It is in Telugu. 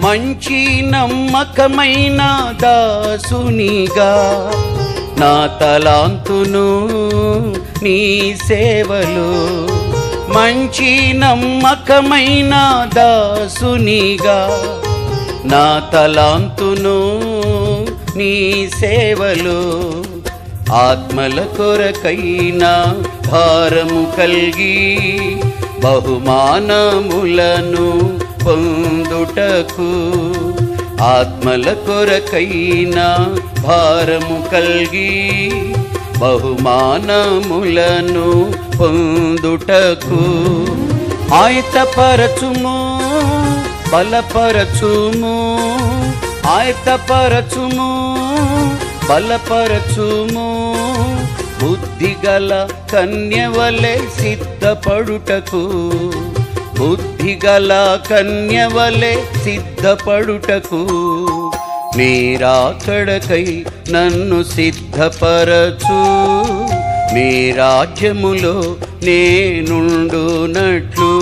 మంచి నమ్మకమైన దాసునిగా నా తలాంతును నీ సేవలు. మంచి నమ్మకమైన దాసునిగా నా తలాంతును నీ సేవలు. ఆత్మల కొరకైనా భారము కల్గి బహుమానములను పొందుటకు. ఆత్మల కొరకైనా భారము కల్గి బహుమానములను పొందుటకు. ఆయత్తపరచుము బలపరచుము, ఆయత్తపరచుము బలపరచుము. బుద్ధిగల కన్యవలె సిద్ధపడుటకు, బుద్ధిగల కన్యవలె సిద్ధపడుటకు. మీరాకడకై నన్ను సిద్ధపరచు, మీ రాజ్యములో నేనుండునట్లు.